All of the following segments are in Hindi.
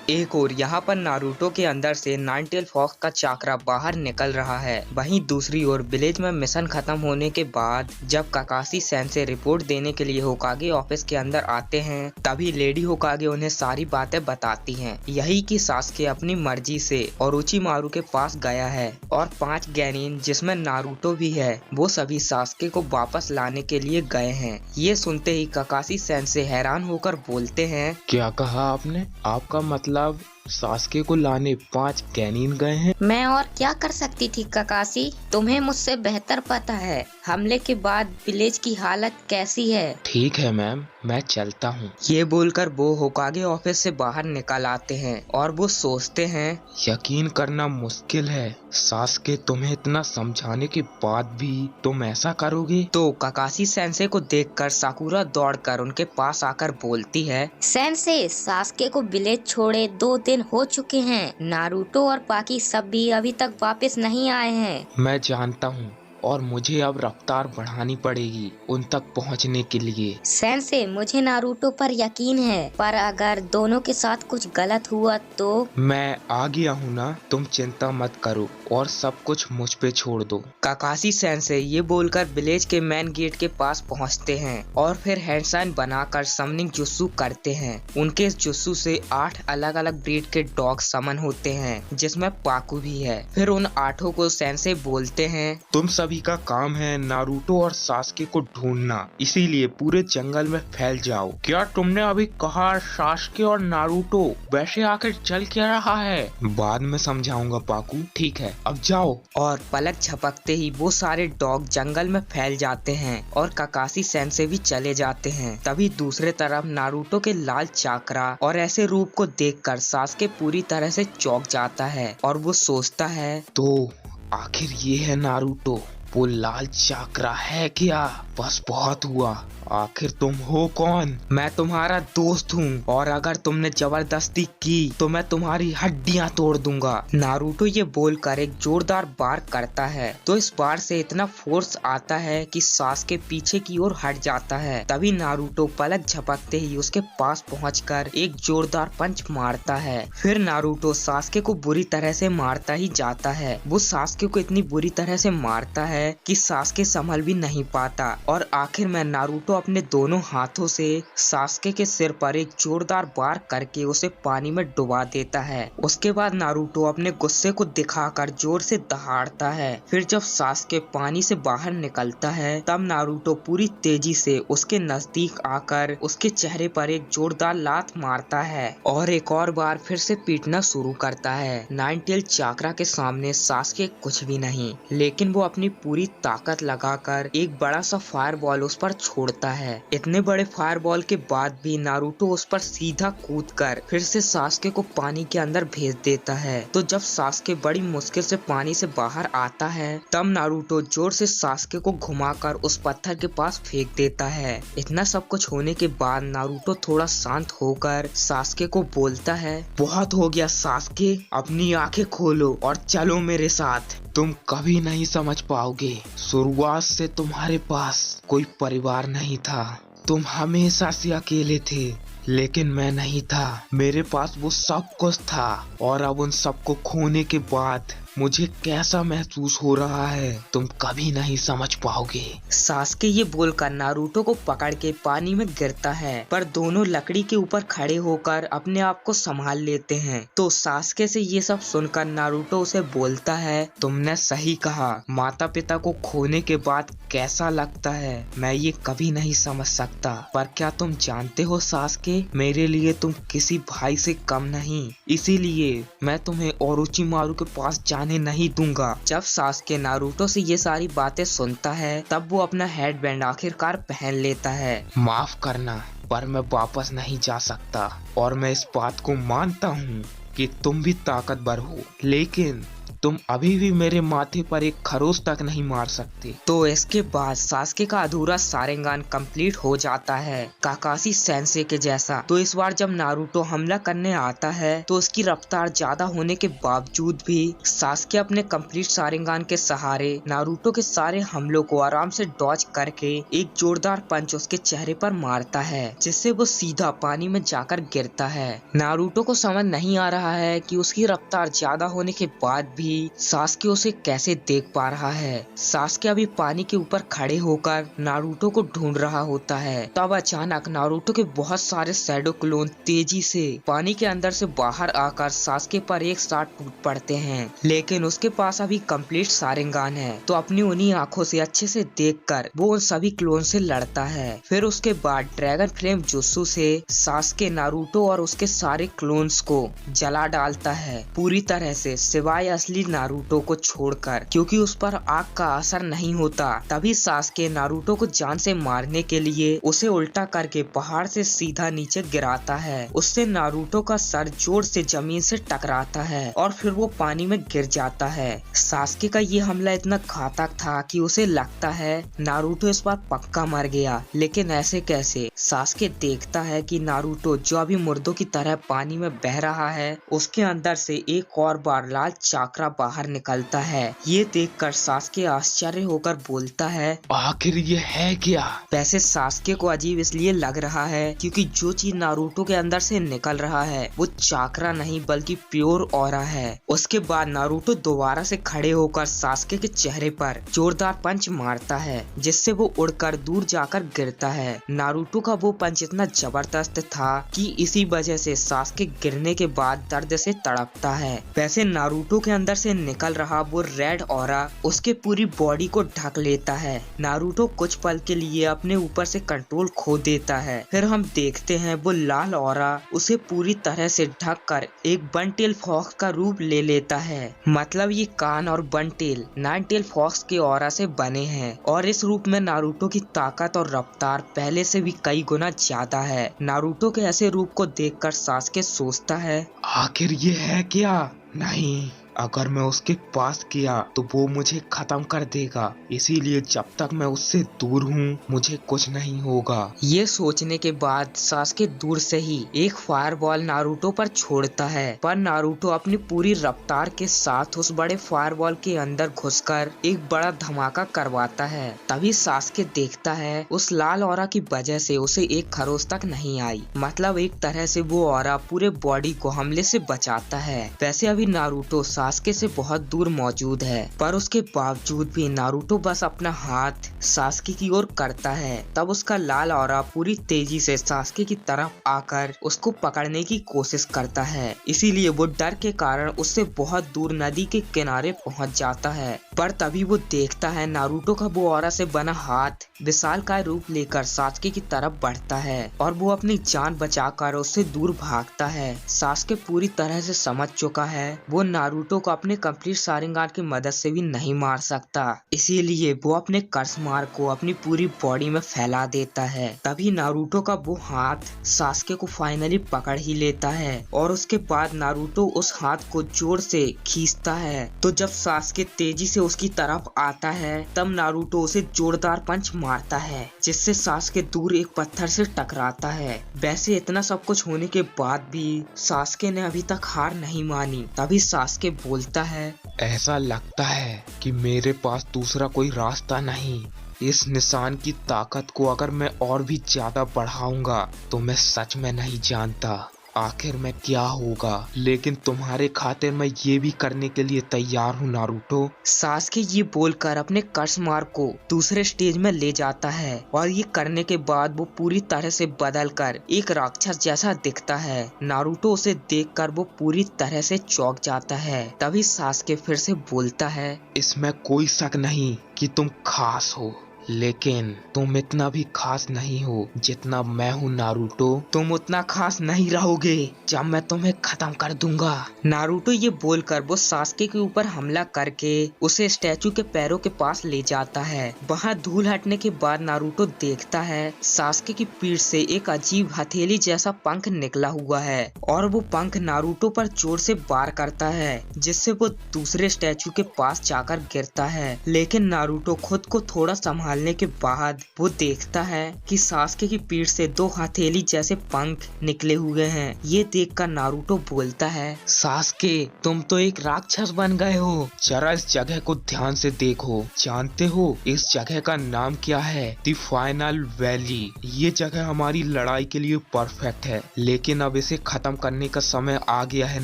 एक और यहाँ पर नारुतो के अंदर से नाइनटेल फॉक्स का चाकरा बाहर निकल रहा है। वहीं दूसरी ओर विलेज में मिशन खत्म होने के बाद जब काकाशी सेंसे रिपोर्ट देने के लिए होकागे ऑफिस के अंदर आते हैं, तभी लेडी होकागे उन्हें सारी बातें बताती हैं। यही कि सास्के अपनी मर्जी से ओरोचिमारू के पास गया है और 5 गेनिन जिसमें नारुतो भी है वो सभी सास्के को वापस लाने के लिए गए हैं। ये सुनते ही काकाशी सेंसे हैरान होकर बोलते हैं, क्या कहा आपने? आपका मतलब सास्के को लाने 5 गेनिन गए हैं? मैं और क्या कर सकती थी काकाशी, तुम्हें मुझसे बेहतर पता है हमले के बाद विलेज की हालत कैसी है। ठीक है मैम, मैं चलता हूँ। ये बोलकर वो होकागे ऑफिस से बाहर निकल आते हैं और वो सोचते हैं, यकीन करना मुश्किल है सास्के, तुम्हें इतना समझाने के बाद भी तुम ऐसा करोगे? तो काकाशी सेंसे को देखकर साकुरा दौड़कर उनके पास आकर बोलती है, सेंसे, सास्के को विलेज छोड़े 2 दिन हो चुके हैं। नारुतो और बाकी सब भी अभी तक वापस नहीं आए हैं। मैं जानता हूँ और मुझे अब रफ्तार बढ़ानी पड़ेगी उन तक पहुँचने के लिए। सेंसे, मुझे नारुतो पर यकीन है, पर अगर दोनों के साथ कुछ गलत हुआ तो? मैं आ गया हूँ ना, तुम चिंता मत करो और सब कुछ मुझ पे छोड़ दो। काकाशी सेंसे ये बोलकर विलेज के मेन गेट के पास पहुंचते हैं और फिर हैंड साइन बनाकर समनिंग जुस्सु करते हैं। उनके इस जुस्सु से 8 अलग अलग ब्रीड के डॉग समन होते हैं जिसमें पाकू भी है। फिर उन 8 को सेंसे बोलते हैं, तुम सभी का काम है नारुतो और सास्के को ढूंढना, इसीलिए पूरे जंगल में फैल जाओ। क्या तुमने अभी कहा सास्के और नारुतो? वैसे आखिर चल क्या रहा है? बाद में समझाऊंगा पाकू, ठीक है अब जाओ। और पलक झपकते ही वो सारे डॉग जंगल में फैल जाते हैं और काकाशी सेंसे भी चले जाते हैं। तभी दूसरे तरफ नारुतो के लाल चाकरा और ऐसे रूप को देखकर सास्के पूरी तरह से चौंक जाता है और वो सोचता है, तो आखिर ये है नारुतो, वो लाल चाकरा है क्या? बस बहुत हुआ, आखिर तुम हो कौन? मैं तुम्हारा दोस्त हूँ और अगर तुमने जबरदस्ती की तो मैं तुम्हारी हड्डियाँ तोड़ दूंगा। नारुतो ये बोलकर एक जोरदार बार करता है तो इस बार से इतना फोर्स आता है कि सास्के पीछे की ओर हट जाता है। तभी नारुतो पलक झपकते ही उसके पास पहुंचकर एक जोरदार पंच मारता है। फिर नारुतो सास्के को बुरी तरह से मारता ही जाता है। वो सास्के को इतनी बुरी तरह से मारता है कि सास्के संभल भी नहीं पाता और आखिर में नारुतो अपने दोनों हाथों से सास्के के सिर पर एक जोरदार वार करके उसे पानी में डुबा देता है। उसके बाद नारुतो अपने गुस्से को दिखाकर जोर से दहाड़ता है। फिर जब सास्के पानी से बाहर निकलता है तब नारुतो पूरी तेजी से उसके नजदीक आकर उसके चेहरे पर एक जोरदार लात मारता है और एक और बार फिर से पीटना शुरू करता है। नाइनटेल चाकरा के सामने सास्के कुछ भी नहीं, लेकिन वो अपनी पूरी ताकत लगाकर एक बड़ा सा फायरबॉल उस पर छोड़ता है। इतने बड़े फायरबॉल के बाद भी नारुतो उस पर सीधा कूदकर फिर से सास्के को पानी के अंदर भेज देता है। तो जब सास्के बड़ी मुश्किल से पानी से बाहर आता है तब नारुतो जोर से सास्के को घुमाकर उस पत्थर के पास फेंक देता है। इतना सब कुछ होने के बाद नारुतो थोड़ा शांत होकर सास्के को बोलता है, बहुत हो गया सास्के, अपनी आंखें खोलो और चलो मेरे साथ। तुम कभी नहीं समझ पाओगे, शुरुआत से तुम्हारे पास कोई परिवार नहीं था, तुम हमेशा से अकेले थे, लेकिन मैं नहीं था, मेरे पास वो सब कुछ था और अब उन सबको खोने के बाद मुझे कैसा महसूस हो रहा है तुम कभी नहीं समझ पाओगे। सास्के ये बोलकर नारुतो को पकड़ के पानी में गिरता है पर दोनों लकड़ी के ऊपर खड़े होकर अपने आप को संभाल लेते हैं। तो सास्के से ये सब सुनकर नारुतो उसे बोलता है, तुमने सही कहा, माता पिता को खोने के बाद कैसा लगता है मैं ये कभी नहीं समझ सकता, पर क्या तुम जानते हो सास्के, मेरे लिए तुम किसी भाई से कम नहीं, इसीलिए मैं तुम्हें ओरोचिमारू के पास जाने नहीं दूंगा। जब सास्के नारुतो से ये सारी बातें सुनता है तब वो अपना हेडबैंड आखिरकार पहन लेता है। माफ करना, पर मैं वापस नहीं जा सकता और मैं इस बात को मानता हूँ कि तुम भी ताकतवर हो, लेकिन तुम अभी भी मेरे माथे पर एक खरोच तक नहीं मार सकते। तो इसके बाद सास्के का अधूरा शारिंगान कंप्लीट हो जाता है, काकाशी सेंसे के जैसा। तो इस बार जब नारुतो हमला करने आता है तो उसकी रफ्तार ज्यादा होने के बावजूद भी सास्के अपने कंप्लीट शारिंगान के सहारे नारुतो के सारे हमलों को आराम से डॉज करके एक जोरदार पंच उसके चेहरे पर मारता है, जिससे वो सीधा पानी में जाकर गिरता है। नारुतो को समझ नहीं आ रहा है कि उसकी रफ्तार ज्यादा होने के बाद भी सास्के उसे कैसे देख पा रहा है। सास्के अभी पानी के ऊपर खड़े होकर नारुतो को ढूंढ रहा होता है। तब अचानक नारुतो के बहुत सारे शैडो क्लोन तेजी से पानी के अंदर से बाहर आकर सास्के पर एक साथ टूट पड़ते हैं, लेकिन उसके पास अभी कंप्लीट शारिंगान है। तो अपनी उन्हीं आंखों से अच्छे से देखकर वो उन सभी क्लोन से लड़ता है। फिर उसके बाद ड्रैगन फ्लेम जुत्सु से सास्के नारुतो और उसके सारे क्लोन्स को जला डालता है पूरी तरह से, सिवाय असली नारुतो को छोड़कर, क्योंकि उस पर आग का असर नहीं होता। तभी सास्के नारुतो को जान से मारने के लिए उसे उल्टा करके पहाड़ से सीधा नीचे गिराता है। उससे नारुतो का सर जोर से जमीन से टकराता है और फिर वो पानी में गिर जाता है। सास्के का ये हमला इतना घातक था कि उसे लगता है नारुतो इस बार पक्का मर गया, लेकिन ऐसे कैसे। सास्के देखता है कि नारुतो जो अभी मुर्दों की तरह पानी में बह रहा है, उसके अंदर से एक और बार लाल चाकरा बाहर निकलता है। ये देखकर सास्के आश्चर्य होकर बोलता है, आखिर ये है क्या? वैसे सास्के को अजीब इसलिए लग रहा है क्योंकि जो चीज नारुतो के अंदर से निकल रहा है वो चाकरा नहीं बल्कि प्योर ऑरा है। उसके बाद नारुतो दोबारा से खड़े होकर सास्के के चेहरे पर जोरदार पंच मारता है, जिससे वो उड़कर दूर जाकर गिरता है। नारुतो का वो पंच इतना जबरदस्त था कि इसी वजह से सास्के गिरने के बाद दर्द से तड़पता है। वैसे नारुतो के अंदर से निकल रहा वो रेड ऑरा उसके पूरी बॉडी को ढक लेता है। नारुतो कुछ पल के लिए अपने ऊपर से कंट्रोल खो देता है। फिर हम देखते हैं वो लाल ऑरा उसे पूरी तरह से ढक कर एक बनटेल फॉक्स का रूप ले लेता है। मतलब ये कान और बनटेल नाइनटेल फॉक्स के ऑरा से बने हैं और इस रूप में नारुतो की ताकत और रफ्तार पहले से भी कई गुना ज्यादा है। नारुतो के ऐसे रूप को देखकर सास्के सोचता है, आखिर ये है क्या? नहीं, अगर मैं उसके पास गया तो वो मुझे खत्म कर देगा, इसीलिए जब तक मैं उससे दूर हूँ मुझे कुछ नहीं होगा। ये सोचने के बाद सास्के दूर से ही एक फायरबॉल नारुतो पर छोड़ता है, पर नारुतो अपनी पूरी रफ्तार के साथ उस बड़े फायरबॉल के अंदर घुसकर एक बड़ा धमाका करवाता है। तभी सास्के देखता है उस लाल ऑरा की वजह से उसे एक खरोच तक नहीं आई। मतलब एक तरह से वो ऑरा पूरे बॉडी को हमले से बचाता है। वैसे अभी नारुतो सास्के से बहुत दूर मौजूद है, पर उसके बावजूद भी नारुतो बस अपना हाथ सास्के की ओर करता है। तब उसका लाल ऑरा पूरी तेजी से सास्के की तरफ आकर उसको पकड़ने की कोशिश करता है, इसीलिए वो डर के कारण उससे बहुत दूर नदी के किनारे पहुंच जाता है। पर तभी वो देखता है नारुतो का वो ऑरा से बना हाथ विशालकाय रूप लेकर सास्के की तरफ बढ़ता है और वो अपनी जान बचाकर उससे दूर भागता है। सास्के पूरी तरह से समझ चुका है वो नारुतो को अपने कंप्लीट शारिंगान की मदद से भी नहीं मार सकता, इसीलिए वो अपने कर्स मार को अपनी पूरी बॉडी में फैला देता है। तभी नारुतो का वो हाथ सास्के को फाइनली पकड़ ही लेता है और उसके बाद नारुतो उस हाथ को जोर से खींचता है। तो जब सास्के तेजी से उसकी तरफ आता है तब नारुतो उसे जोरदार पंच मारता है, जिससे सास्के दूर एक पत्थर से टकराता है। वैसे इतना सब कुछ होने के बाद भी सास्के ने अभी तक हार नहीं मानी। तभी सास्के बोलता है, ऐसा लगता है कि मेरे पास दूसरा कोई रास्ता नहीं। इस निशान की ताकत को अगर मैं और भी ज्यादा बढ़ाऊंगा तो मैं सच में नहीं जानता आखिर में क्या होगा, लेकिन तुम्हारे खातिर मैं ये भी करने के लिए तैयार हूँ नारुतो। सास्के ये बोलकर अपने कर्स मार को दूसरे स्टेज में ले जाता है और ये करने के बाद वो पूरी तरह से बदलकर एक राक्षस जैसा दिखता है। नारुतो उसे देखकर वो पूरी तरह से चौंक जाता है। तभी सास्के फिर से बोलता है, इसमें कोई शक नहीं कि तुम खास हो, लेकिन तुम इतना भी खास नहीं हो जितना मैं हूँ नारुतो। तुम उतना खास नहीं रहोगे जब मैं तुम्हें खत्म कर दूंगा। नारुतो ये बोलकर वो सास्के के ऊपर हमला करके उसे स्टैचू के पैरों के पास ले जाता है। वहाँ धूल हटने के बाद नारुतो देखता है सास्के की पीठ से एक अजीब हथेली जैसा पंख निकला हुआ है और वो पंख नारुतो पर जोर से वार करता है, जिससे वो दूसरे स्टैचू के पास जाकर गिरता है। लेकिन नारुतो खुद को थोड़ा संभालने के बाद वो देखता है कि सास्के की पीठ से दो हथेली जैसे पंख निकले हुए हैं। ये देखकर नारुतो बोलता है, सास्के तुम तो एक राक्षस बन गए हो। जरा इस जगह को ध्यान से देखो। जानते हो इस जगह का नाम क्या है? The final valley. ये जगह हमारी लड़ाई के लिए परफेक्ट है, लेकिन अब इसे खत्म करने का समय आ गया है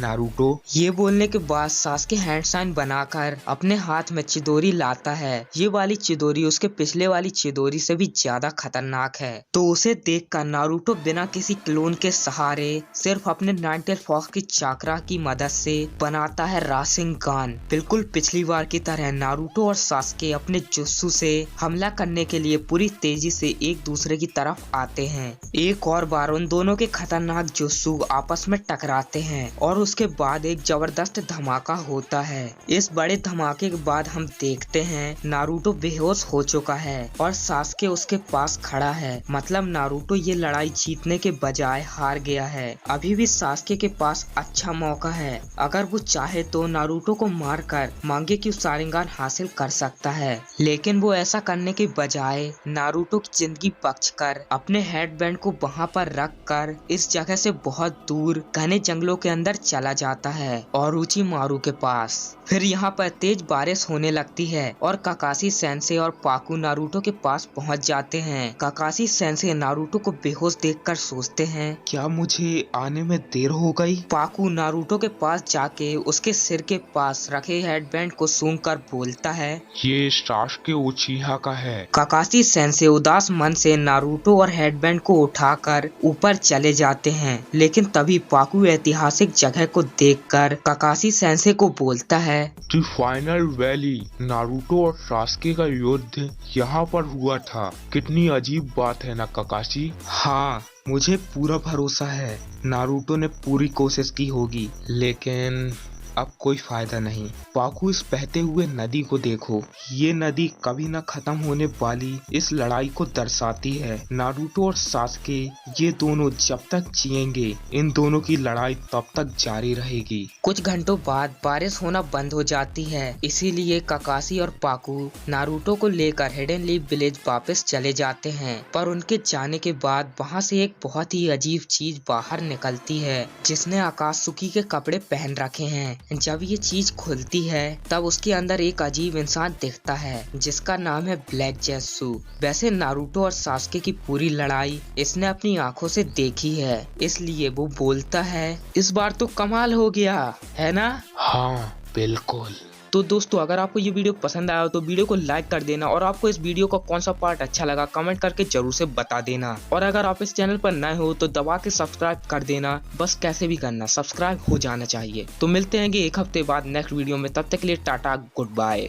नारुतो। ये बोलने के बाद सास्के हैंड साइन बनाकर अपने हाथ में चिदोरी लाता है। ये वाली चिदोरी उसके पिछले वाली चिदोरी से भी ज्यादा खतरनाक है। तो उसे देखकर नारुतो बिना किसी क्लोन के सहारे सिर्फ अपने नाइनटेल फॉक्स की चाकरा की मदद से बनाता है रासेंगान। बिल्कुल पिछली बार की तरह नारुतो और सास्के अपने जुत्सु से हमला करने के लिए पूरी तेजी से एक दूसरे की तरफ आते हैं। एक और बार उन दोनों के खतरनाक जुत्सु आपस में टकराते हैं और उसके बाद एक जबरदस्त धमाका होता है। इस बड़े धमाके के बाद हम देखते हैं नारुतो बेहोश हो चुका है और सास्के उसके पास खड़ा है। मतलब नारुतो ये लड़ाई जीतने के बजाय हार गया है। अभी भी सास्के के पास अच्छा मौका है। अगर वो चाहे तो नारुतो को मारकर मांगे की शारिंगान हासिल कर सकता है, लेकिन वो ऐसा करने के बजाय नारुतो की जिंदगी बख्शकर अपने हेडबैंड को वहाँ पर रख कर इस जगह से बहुत दूर घने जंगलों के अंदर चला जाता है और उचिमारू के पास। फिर यहाँ पर तेज बारिश होने लगती है और काकाशी सेंसे और पाकू नारुतो के पास पहुँच जाते हैं। काकाशी सेंसे नारुतो को बेहोश देखकर सोचते हैं, क्या मुझे आने में देर हो गई? पाकू नारुतो के पास जाके उसके सिर के पास रखे हेडबैंड को सूंघकर बोलता है, ये सास्के उचिहा का है। काकाशी सेंसे उदास मन से नारुतो और हेडबैंड को उठाकर ऊपर चले जाते हैं। लेकिन तभी पाकू ऐतिहासिक जगह को देखकर काकाशी सेंसे को बोलता है, द फाइनल वैली। नारुतो और सास्के का युद्ध यहाँ पर हुआ था। कितनी अजीब बात है ना काकाशी? हाँ मुझे पूरा भरोसा है नारुतो ने पूरी कोशिश की होगी, लेकिन अब कोई फायदा नहीं। पाकू इस बहते हुए नदी को देखो। ये नदी कभी न खत्म होने वाली इस लड़ाई को दर्शाती है। नारुतो और सास्के ये दोनों जब तक जिएंगे इन दोनों की लड़ाई तब तक जारी रहेगी। कुछ घंटों बाद बारिश होना बंद हो जाती है, इसीलिए काकाशी और पाकू नारुतो को लेकर हिडन लीफ विलेज वापस चले जाते हैं। पर उनके जाने के बाद वहाँ से एक बहुत ही अजीब चीज बाहर निकलती है, जिसने आकाशुकी के कपड़े पहन रखे हैं। जब ये चीज खुलती है तब उसके अंदर एक अजीब इंसान दिखता है जिसका नाम है ब्लैक जेत्सु। वैसे नारुतो और सास्के की पूरी लड़ाई इसने अपनी आंखों से देखी है, इसलिए वो बोलता है, इस बार तो कमाल हो गया है ना? हाँ बिल्कुल। तो दोस्तों अगर आपको ये वीडियो पसंद आया हो तो वीडियो को लाइक कर देना और आपको इस वीडियो का कौन सा पार्ट अच्छा लगा कमेंट करके जरूर से बता देना। और अगर आप इस चैनल पर नए हो तो दबा के सब्सक्राइब कर देना। बस कैसे भी करना, सब्सक्राइब हो जाना चाहिए। तो मिलते हैं एक हफ्ते बाद नेक्स्ट वीडियो में, तब तक के लिए टाटा गुड बाय।